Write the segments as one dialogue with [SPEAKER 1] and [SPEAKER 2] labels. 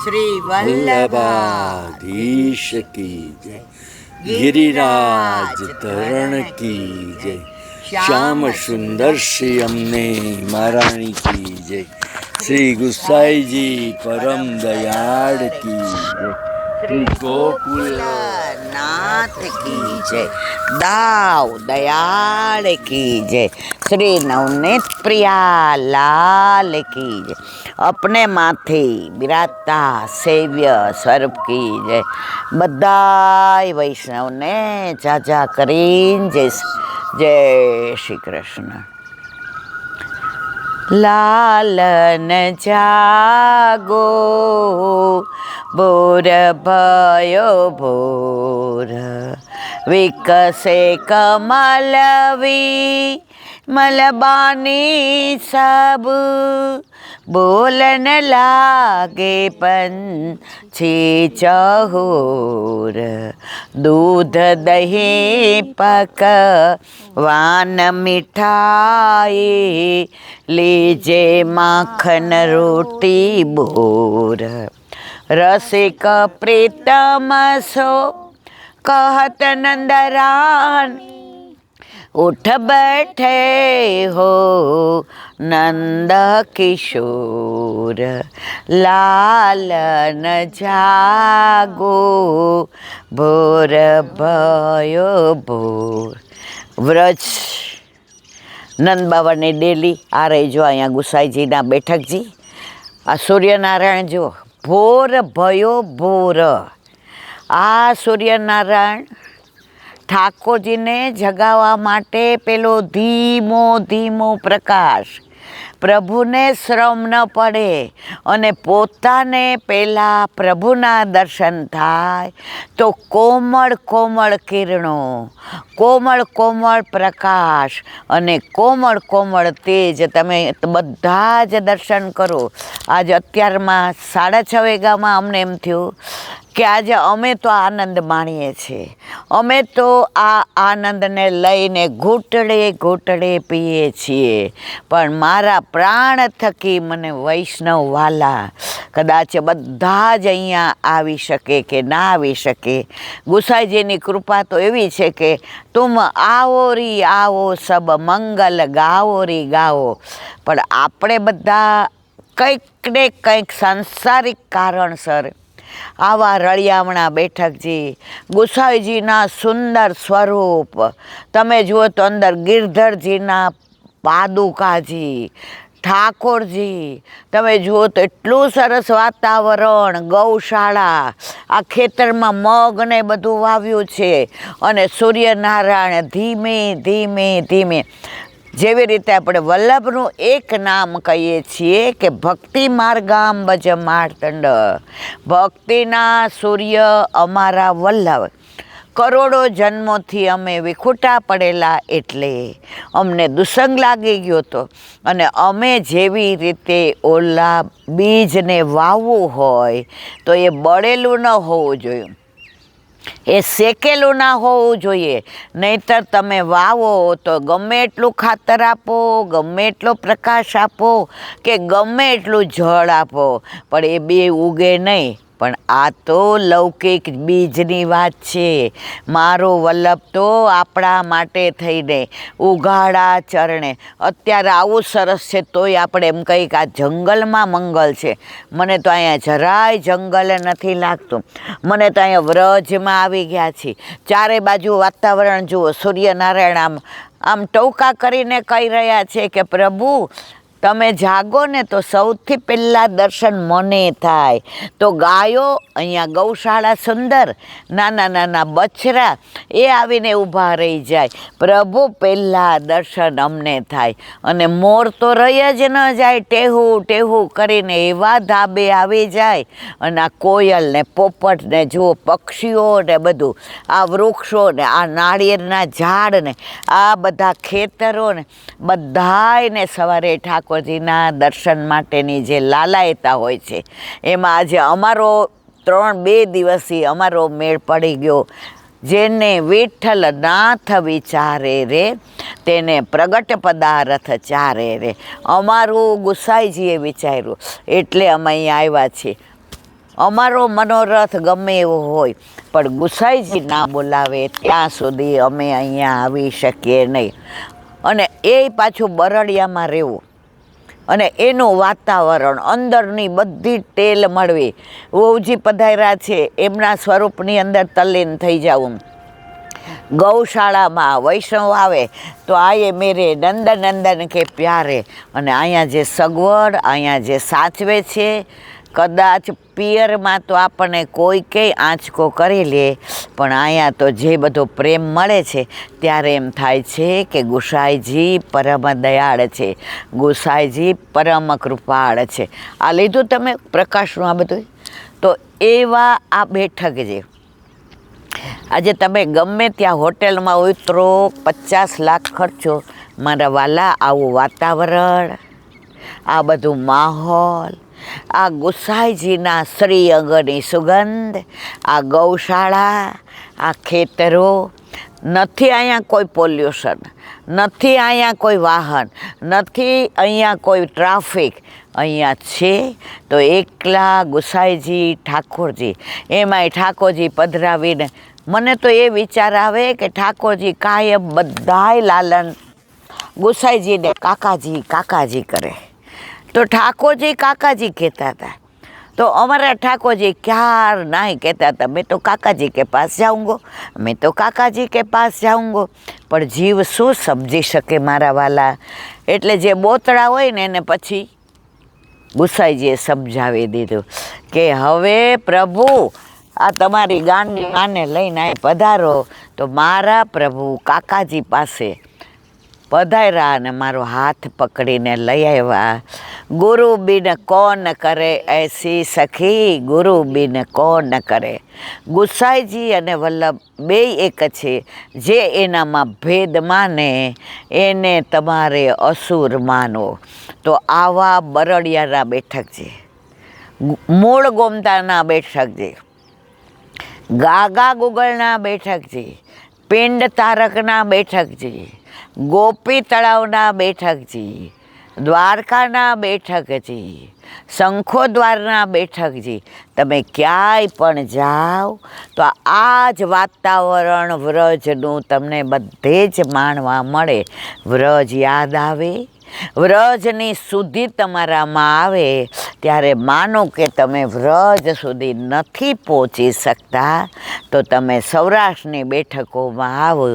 [SPEAKER 1] શ્રી
[SPEAKER 2] વલ્લભાધીશ કી જય, गिरिराज धरण की जय, श्याम सुंदर श्री अमने महारानी की जय, श्री गुसाई जी परम दयाड़ की जय, श्री गोकुल
[SPEAKER 1] नाथ की जय, दाव दयाल की जय, श्री नवनीत प्रिया लाल की जय, अपने माथे बिराजता सेव्य स्वरूप की जय। बधाई वैष्णव ने जाजा करीन जय श्री कृष्ण। लालन जागो बोर भयो बोर, विकसे कमलवी मलबानी सब, बोलन लागे पंछी चहुर, दूध दही पकवान मिठाई, लीजे माखन रोटी बोर, रसिक प्रीतम सो कहत नंदरान, उठ बैठे हो नंद किशोर, लालन जागो भोर भयो भोर। વ્રજ નંદ બાવાની ડેલી આ રહી જો અહીંયા ગુસાઈજીના બેઠકજી, આ સૂર્યનારાયણ જો ભોર ભયો ભોર, આ સૂર્યનારાયણ ઠાકોરજીને જગાવવા માટે પેલો ધીમો ધીમો પ્રકાશ, પ્રભુને શ્રમ ન પડે અને પોતાને પહેલાં પ્રભુના દર્શન થાય તો કોમળ કોમળ કિરણો, કોમળ કોમળ પ્રકાશ અને કોમળ કોમળ તેજ તમે બધા જ દર્શન કરો। આજે અત્યારમાં 6:30 વાગ્યામાં અમને એમ થયું કે આજે અમે તો આનંદ માણીએ છીએ, અમે તો આ આનંદને લઈને ઘૂંટડે ઘૂંટડે પીએ છીએ, પણ મારા પ્રાણ થકી મને વૈષ્ણવ વાલા કદાચ બધા જ અહીંયા આવી શકે કે ના આવી શકે। ગુસાઈજીની કૃપા તો એવી છે કે તુમ આવો રી આવો સબ મંગલ ગાવો રી ગાવો, પણ આપણે બધા કંઈક ને કંઈક સાંસારિક કારણસર આવા રળિયામણા બેઠકજી, ગુસાઈજીના સુંદર સ્વરૂપ તમે જુઓ તો અંદર ગિરધરજીના પાદુકાજી, ઠાકોરજી તમે જુઓ તો એટલું સરસ વાતાવરણ, ગૌશાળા, આ ખેતરમાં મગ ને બધું વાવ્યું છે અને સૂર્યનારાયણ ધીમે ધીમે ધીમે, જેવી રીતે આપણે વલ્લભનું એક નામ કહીએ છીએ કે ભક્તિ માર્ગામ ભજ માર્તંડ, ભક્તિના સૂર્ય અમારા વલ્લભ, કરોડો જન્મોથી અમે વિખૂટા પડેલા એટલે અમને દુસંગ લાગી ગયો હતો અને અમે જેવી રીતે ઓલા બીજને વાવવું હોય તો એ બળેલું ન હોવું જોઈએ, એ શેકેલું ના હોવું જોઈએ, નહીંતર તમે વાવો તો ગમે એટલું ખાતર આપો, ગમે એટલો પ્રકાશ આપો કે ગમે એટલું જળ આપો પણ એ બે ઉગે નહીં। પણ આ તો લૌકિક બીજની વાત છે, મારો વલ્લભ તો આપણા માટે થઈને ઉઘાડા ચરણે, અત્યારે આવું સરસ છે તોય આપણે એમ કહીએ કે આ જંગલમાં મંગલ છે, મને તો અહીંયા જરાય જંગલ નથી લાગતું, મને તો અહીંયા વ્રજમાં આવી ગયા છીએ, ચારે બાજુ વાતાવરણ જુઓ, સૂર્યનારાયણ આમ આમ ટૌકા કરીને કહી રહ્યા છે કે પ્રભુ તમે જાગો ને તો સૌથી પહેલાં દર્શન મને થાય। તો ગાયો, અહીંયા ગૌશાળા સુંદર, નાના નાના બછરા એ આવીને ઊભા રહી જાય, પ્રભુ પહેલાં દર્શન અમને થાય અને મોર તો રહી જ ન જાય, ટેહું ટેહું કરીને એવા ધાબે આવી જાય અને આ કોયલ ને પોપટ ને જુઓ, પક્ષીઓ ને બધું, આ વૃક્ષો ને આ નાળિયેરના ઝાડ ને આ બધા ખેતરો ને બધાયને સવારે ઠાકોરજીના દર્શન માટેની જે લાલાયતા હોય છે એમાં આજે અમારો 2 દિવસથી અમારો મેળ પડી ગયો। જેને વિઠ્ઠલ નાથ વિચારે રે તેને પ્રગટ પદાર્થ ચારે રે, અમારું ગુસાઈજીએ વિચાર્યું એટલે અમે અહીંયા આવ્યા છીએ। અમારો મનોરથ ગમે એવો હોય પણ ગુસાઈજી ના બોલાવે ત્યાં સુધી અમે અહીંયા આવી શકીએ નહીં. અને એ પાછું બરડિયામાં રહેવું અને એનું વાતાવરણ, અંદરની બધી ટેલ મળવી. વહુજી પધાર્યા છે, એમના સ્વરૂપની અંદર તલ્લીન થઈ જાવું. ગૌશાળામાં વૈષ્ણવ આવે તો આયે મેરે નંદન નંદન કે પ્યારે. અને અહીંયા જે સગવડ, અહીંયા જે સાચવે છે, કદાચ પિયરમાં તો આપણને કોઈ કંઈ આંચકો કરી લે, પણ અહીંયા તો જે બધો પ્રેમ મળે છે ત્યારે એમ થાય છે કે ગુસાઈજી પરમ દયાળ છે, ગુસાઈજી પરમ કૃપાળ છે. આ લીધું તમે પ્રકાશનું આ બધું. તો એવા આ બેઠક છે. આજે તમે ગમે ત્યાં હોટેલમાં ઉતરો, 50 લાખ ખર્ચો, મારા વાલા આવું વાતાવરણ, આ બધું માહોલ, આ ગુસાઈજીના શ્રી અંગની સુગંધ, આ ગૌશાળા, આ ખેતરો, નથી અહીંયા કોઈ પોલ્યુશન, નથી અહીંયા કોઈ વાહન, નથી અહીંયા કોઈ ટ્રાફિક. અહીંયા છે તો એકલા ગુસાઈજી ઠાકોરજી. એમાંય ઠાકોરજી પધરાવીને મને તો એ વિચાર આવે કે ઠાકોરજી કાયમ બધાય લાલન ગુસાઈજીને કાકાજી કાકાજી કરે. તો ઠાકોરજી કાકાજી કહેતા હતા. તો અમારા ઠાકોરજી ક્યાર નહીં કહેતા હતા मैं तो काकाजी के पास जाऊँगो, मैं तो काकाजी के पास जाऊँगो. પણ જીવ શું સમજી શકે મારા વાલા. એટલે જે બોતળા હોય ને એને પછી ગુસાઈજીએ સમજાવી દીધું કે હવે પ્રભુ આ તમારી ગાંડી માને લઈને આ પધારો. તો મારા પ્રભુ કાકાજી પાસે પધાર્યા અને મારો હાથ પકડીને લઈ આવ્યા. ગુરુ બિન કોણ કરે એસી સખી, ગુરુ બિન કોણ કરે. ગુસાઈજી અને વલ્લભ બેય એક છે. જે એનામાં ભેદ માને એને તમારે અસુર માનો. તો આવા બરડિયાના બેઠક છે, મૂળ ગોમતાના બેઠક છે, ગાગા ગુગળના બેઠક છે, પિંડ તારકના બેઠક છે, ગોપી તળાવના બેઠક છે, દ્વારકાના બેઠક છે, શંખોદ્વારના બેઠક છે. તમે ક્યાંય પણ જાઓ તો આ જ વાતાવરણ વ્રજનું તમને બધે જ માણવા મળે. વ્રજ યાદ આવે, વ્રજની સુધી તમારામાં આવે ત્યારે માનો કે તમે વ્રજ સુધી નથી પહોંચી શકતા તો તમે સૌરાષ્ટ્રની બેઠકોમાં આવો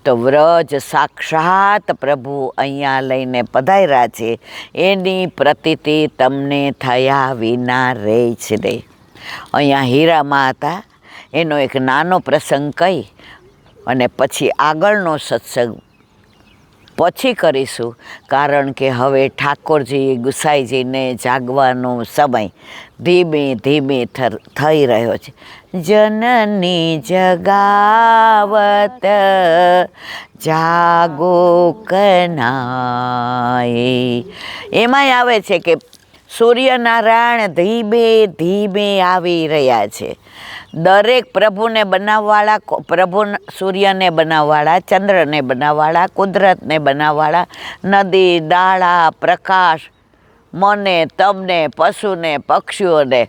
[SPEAKER 1] તો વ્રજ સાક્ષાત પ્રભુ અહીંયા લઈને પધાર્યા છે એની પ્રતીતિ તમને થયા વિના રહે છે નહીં. અહીંયા હીરામાં હતા, એનો એક નાનો પ્રસંગ કહી અને પછી આગળનો સત્સંગ પછી કરીશું. કારણ કે હવે ઠાકોરજી ગુસાઈજીને જાગવાનો સમય ધીમે ધીમે થઈ રહ્યો છે. જનની જગાવત જાગો કનાય. એમાંય આવે છે કે સૂર્યનારાયણ ધીમે ધીમે આવી રહ્યા છે. દરેક પ્રભુને બનાવવાળા, પ્રભુ સૂર્યને બનાવવાળા, ચંદ્રને બનાવવાળા, કુદરતને બનાવવાળા, નદી, ડાળા, પ્રકાશ, મને, તમને, પશુને, પક્ષીઓને,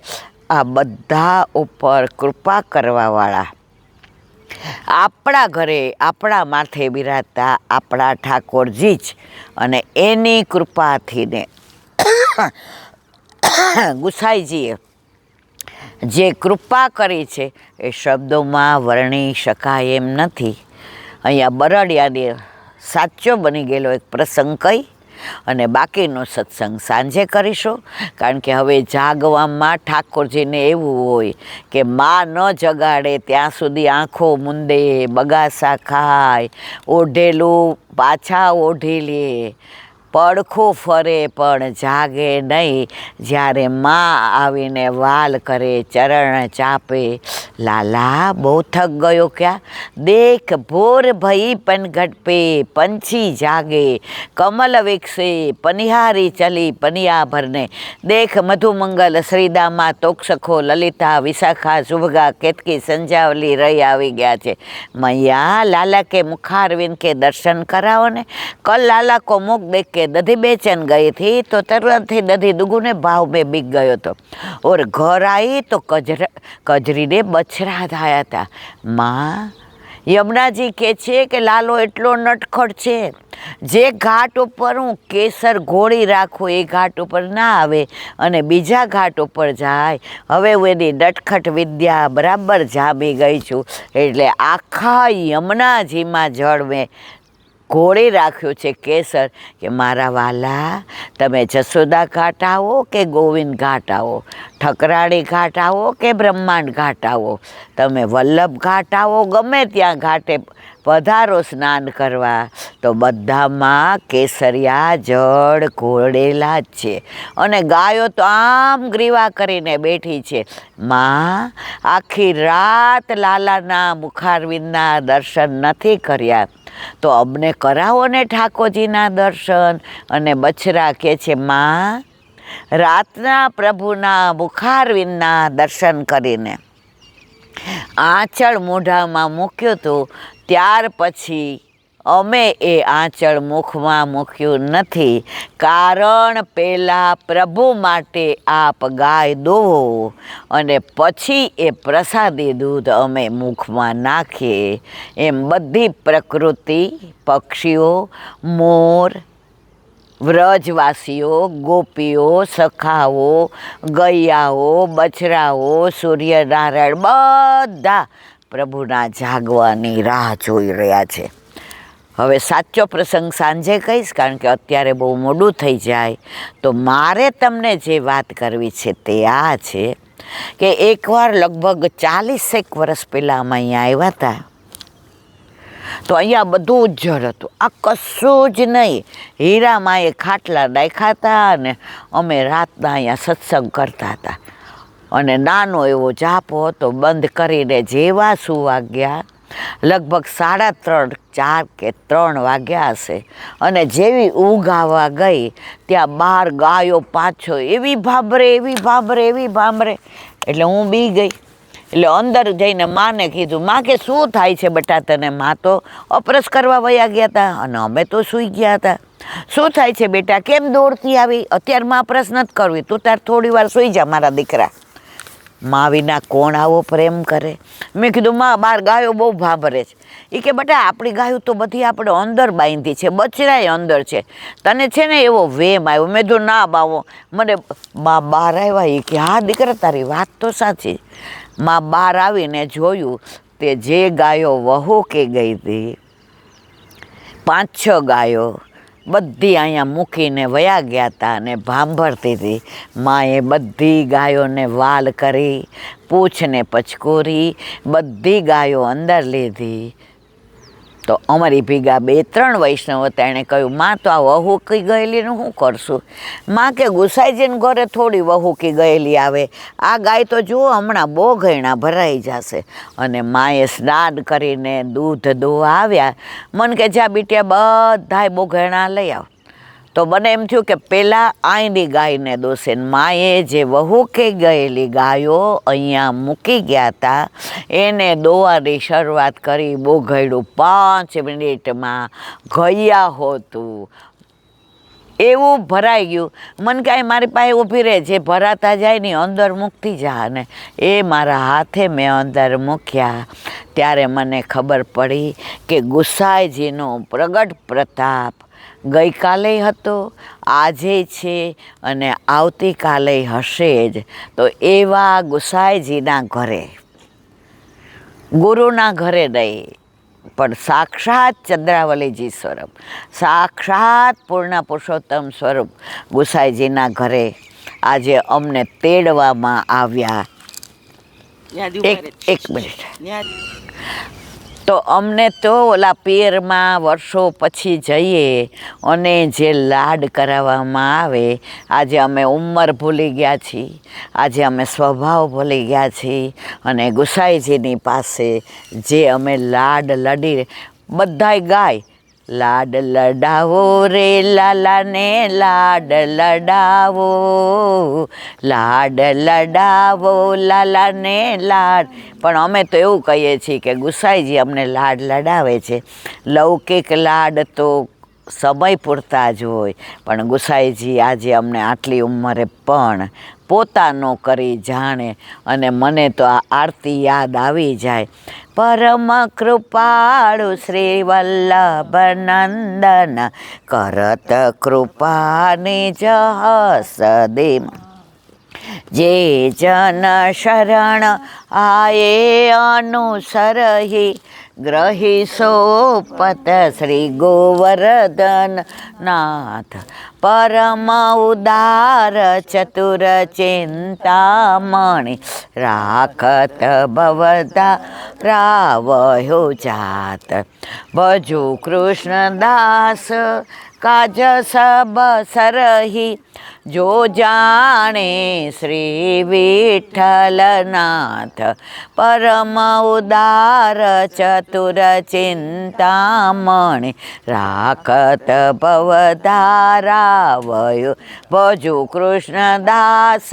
[SPEAKER 1] આ બધા ઉપર કૃપા કરવાવાળા, આપણા ઘરે આપણા માથે બિરાજતા આપણા ઠાકોરજી જ. અને એની કૃપાથી ને ગુસાઈજીએ જે કૃપા કરી છે એ શબ્દોમાં વર્ણી શકાય એમ નથી. અહીંયા બરડિયાની સાચો બની ગયેલો એક પ્રસંગ કહી અને બાકીનો સત્સંગ સાંજે કરીશું. કારણ કે હવે જાગવામાં ઠાકોરજીને એવું હોય કે માં ન જગાડે ત્યાં સુધી આંખો મૂંદે, બગાસા ખાય, ઓઢેલું પાછા ઓઢી લે, પડખું ફરે પણ જાગે નહીં. જ્યારે માં આવીને વાલ કરે, ચરણ ચાપે, લાલા બહુ થક ગયો ક્યાં, દેખ ભોર ભઈ પનઘટ પે પંછી જાગે, કમલ વિકસે પનિહારી ચલી પનિયા ભરને, દેખ મધુમંગલ શ્રીદામા તોક્ષખો લલિતા વિશાખા શુભગા કેતકી સંજાવલી રહી આવી ગયા છે. મૈયા લાલા કે મુખારવિંદ કે દર્શન કરાવો ને, કલ લાલા કો મુખ દેખ કે दधी बेचन गई थी तो तुरंत ही दधी दुगुने भाव में बिक गयो तो और घर आई तो कजरी ने बछड़ा थाया था। माँ યમુનાજી કહે છે કે લાલો એટલો નટખટ છે, જે ઘાટ ઉપર હું કેસર ઘોળી રાખું એ ઘાટ ઉપર ના આવે અને બીજા ઘાટ ઉપર જાય. હવે હું એની નટખટ વિદ્યા બરાબર જામી ગઈ છું, એટલે આખા યમુનાજીમાં જળ મેં ઘોળી રાખ્યું છે કેસર કે મારા વાલા તમે જસોદા ઘાટ આવો કે ગોવિંદ ઘાટ આવો, ઠકરાળી ઘાટ આવો કે બ્રહ્માંડ ઘાટ આવો, તમે વલ્લભ ઘાટ આવો, ગમે ત્યાં ઘાટે પધારો સ્નાન કરવા તો બધામાં કેસરિયા જળ ઘોળેલા જ છે. અને ગાયો તો આમ ગ્રીવા કરીને બેઠી છે. માં આખી રાત લાલાના મુખારવિંદના દર્શન નથી કર્યા તો અમને કરાવો ને ઠાકોરજીના દર્શન. અને બછરા કહે છે માં રાતના પ્રભુના મુખારવિંદના દર્શન કરીને આંચળ મોઢામાં મૂક્યું હતું, ત્યાર પછી અમે એ આંચળ મુખમાં મૂક્યું નથી, કારણ પહેલાં પ્રભુ માટે આપ ગાય દોવો અને પછી એ પ્રસાદી દૂધ અમે મુખમાં નાખીએ. એમ બધી પ્રકૃતિ, પક્ષીઓ, મોર, વ્રજવાસીઓ, ગોપીઓ, સખાઓ, ગૈયાઓ, બછરાઓ, સૂર્યનારાયણ બધા પ્રભુના જાગવાની રાહ જોઈ રહ્યા છે. હવે સાચો પ્રસંગ સાંજે કહીશ, કારણ કે અત્યારે બહુ મોડું થઈ જાય. તો મારે તમને જે વાત કરવી છે તે આ છે કે એકવાર લગભગ 40 વર્ષ પહેલાં અમે અહીંયા આવ્યા હતા તો અહીંયા બધું જ જળ હતું, આ કશું જ નહીં. હીરામાએ ખાટલા નાખ્યા હતા અને અમે રાતના અહીંયા સત્સંગ કરતા હતા. અને નાનો એવો જાપો હતો, બંધ કરીને જેવા સુવા ગયા લગભગ 3:30, 4 કે 3 વાગ્યા હશે. અને જેવી ઊંઘ આવવા ગઈ ત્યાં બહાર ગાયો 5-6 એવી ભાંભરે એટલે હું બી ગઈ. એટલે અંદર જઈને માને કીધું, માં કે શું થાય છે બટા તને? માં તો અપરસ કરવા વયા ગયા હતા અને અમે તો સૂઈ ગયા હતા. શું થાય છે બેટા, કેમ દોડતી આવી? અત્યારમાં અપરસ નથી કરવી, તું તાર થોડી વાર સૂઈ જા મારા દીકરા. માં વિના કોણ આવો પ્રેમ કરે? મેં કીધું માં બહાર ગાયો બહુ ભાંભરે છે. એ કે બેટા આપણી ગાયો તો બધી આપણે અંદર બાંધી છે, બચરાય અંદર છે, તને છે ને એવો વેમ આવ્યો. મેં કીધું ના બાવો મને. માં બહાર આવ્યા, એ કે હા દીકરા તારી વાત તો સાચી. માં બહાર આવીને જોયું તે જે ગાયો વહુ કે ગઈ હતી 5-6 ગાયો બધી અહીંયા મૂકીને વયા ગયા હતા અને ભાંભરતી હતી. માએ બધી ગાયોને વાલ કરી, પૂંછને પચકોરી, બધી ગાયો અંદર લીધી. તો અમારી ભેગા 2-3 વૈષ્ણવ હતા, એણે કહ્યું માં તો આ વહુકી ગયેલીનું શું કરશું? માં કે ગુસાઈજીને ઘરે થોડી વહુકી ગયેલી આવે, આ ગાય તો જુઓ હમણાં બહુ ઘણા ભરાઈ જશે. અને માએ સ્નાન કરીને દૂધ દોવા આવ્યા. મને કે જા બીટિયા બધાય બહુ ઘણા લઈ આવ. તો મને એમ થયું કે પહેલાં આઈની ગાયને દોશે. માએ જે વહુ કે ગયેલી ગાયો અહીંયા મૂકી ગયા હતા એને દોવાની શરૂઆત કરી. બહુ ઘડ્યું, 5 મિનિટમાં ગૈયા હોતું એવું ભરાઈ ગયું. મને કાંઈ મારી પાસે ઊભી રહે, જે ભરાતા જાય ને અંદર મૂકતી જા. ને એ મારા હાથે મેં અંદર મૂક્યા ત્યારે મને ખબર પડી કે ગુસાઈજીનો પ્રગટ પ્રતાપ ગઈકાલે હતો, આજે છે અને આવતીકાલે હશે જ. તો એવા ગુસાઈજીના ઘરે, ગુરુના ઘરે નહીં પણ સાક્ષાત ચંદ્રાવલીજી સ્વરૂપ, સાક્ષાત પૂર્ણ પુરુષોત્તમ સ્વરૂપ ગુસાઈજીના ઘરે આજે અમને તેડવામાં આવ્યા. એક મિનિટ. તો અમને તો ઓલા પિયરમાં વર્ષો પછી જઈએ અને જે લાડ કરાવવામાં આવે, આજે અમે ઉંમર ભૂલી ગયા છીએ, આજે અમે સ્વભાવ ભૂલી ગયા છીએ. અને ગુસાઈજીની પાસે જે અમે લાડ લડી, બધાય ગાય લાડ લડાવો રે લાલાને લાડ લડાવો, લાડ લડાવો લાલાને લાડ. પણ અમે તો એવું કહીએ છીએ કે ગુસાઈજી અમને લાડ લડાવે છે. લૌકિક લાડ તો સમય પૂરતા જ હોય, પણ ગુસાઈજી આજે અમને આટલી ઉંમરે પણ પોતાનો કરી જાણે, અને મને તો આ આરતી યાદ આવી જાય. પરમ કૃપાળુ શ્રી વલ્લભ નંદન, કરત કૃપા નિજ હસ્તેમાં. જે જન શરણ આયે અનુસરહી, ગ્રહી સોપત શ્રી ગોવર્ધન નાથ. પરમ ઉદાર ચતુર ચિંતામણી, રાખત ભવતા રાવહો જાત. ભજુ કૃષ્ણદાસ કાજ સબ સરહી, જો જાણે શ્રી વિઠ્ઠલનાથ. પરમ ઉદાર ચતુર ચિંતામણી, રાખત ભવધારાવયો. ભજુ કૃષ્ણદાસ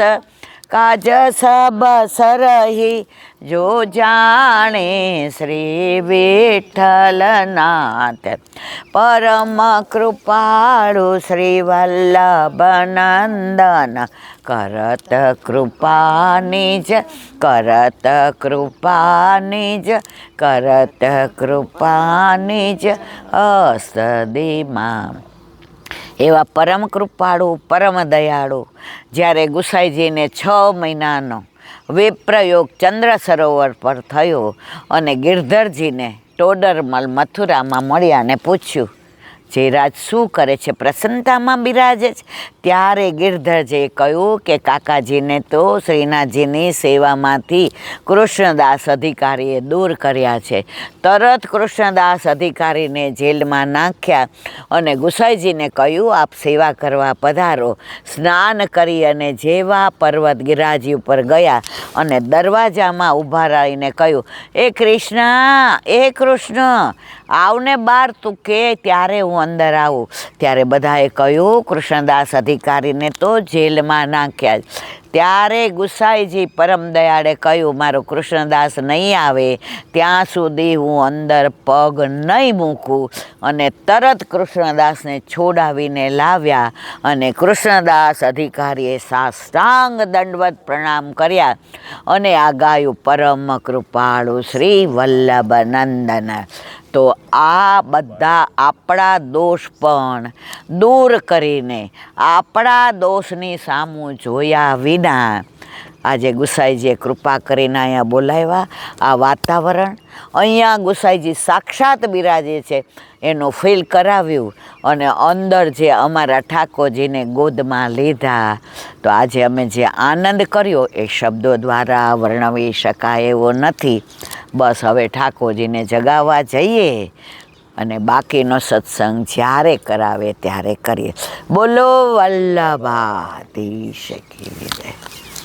[SPEAKER 1] કાજ સબ સરહી, જો જાણે શ્રી વિઠ્ઠલનાથ. પરમ કૃપાળુ શ્રી વલ્લભ નંદન, કરત કૃપા નિજ, કરત કૃપા નિજ, કરત કૃપા નિજ હસ્તેમાં. એવા પરમ કૃપાળુ, પરમ દયાળુ જ્યારે ગુસાઈજીને 6 મહિનાનો વિપ્રયોગ ચંદ્ર સરોવર પર થયો અને ગિરધરજીને ટોડરમલ મથુરામાં મળ્યા અને પૂછ્યું, જયરાજ શું કરે છે, પ્રસન્નતામાં બિરાજે છે? ત્યારે ગિરધરજીએ કહ્યું કે કાકાજીને તો શ્રીનાથજીની સેવામાંથી કૃષ્ણદાસ અધિકારીએ દૂર કર્યા છે. તરત કૃષ્ણદાસ અધિકારીને જેલમાં નાખ્યા અને ગુસાઈજીને કહ્યું, આપ સેવા કરવા પધારો. સ્નાન કરી અને જેવા પર્વત ગિરાજી ઉપર ગયા અને દરવાજામાં ઊભા રહીને કહ્યું, એ કૃષ્ણ, એ કૃષ્ણ, આવને બહાર, તું કે ત્યારે હું અંદર આવું. ત્યારે બધાએ કહ્યું, કૃષ્ણદાસ અધિકારીને તો જેલમાં નાખ્યા. ત્યારે ગુસાઈજી પરમ દયાળે કહ્યું, મારો કૃષ્ણદાસ નહીં આવે ત્યાં સુધી હું અંદર પગ નહીં મૂકું. અને તરત કૃષ્ણદાસને છોડાવીને લાવ્યા અને કૃષ્ણદાસ અધિકારીએ સાષ્ટાંગ દંડવત પ્રણામ કર્યા અને આ ગાયું પરમ કૃપાળુ શ્રી વલ્લભ નંદન. તો આ બધા આપણા દોષ પણ દૂર કરીને, આપણા દોષની સામું જોયા વિના આજે ગુસાઈજીએ કૃપા કરીને અહીંયા બોલાવ્યા. આ વાતાવરણ અહીંયા ગુસાઈજી સાક્ષાત બિરાજે છે એનું ફીલ કરાવ્યું અને અંદર જે અમારા ઠાકોરજીને ગોદમાં લીધા. તો આજે અમે જે આનંદ કર્યો એ શબ્દો દ્વારા વર્ણવી શકાય એવો નથી. બસ હવે ઠાકોરજીને જગાવવા જઈએ અને બાકીનો સત્સંગ જ્યારે કરાવે ત્યારે કરીએ. બોલો વલ્લભાધીશ કી જય.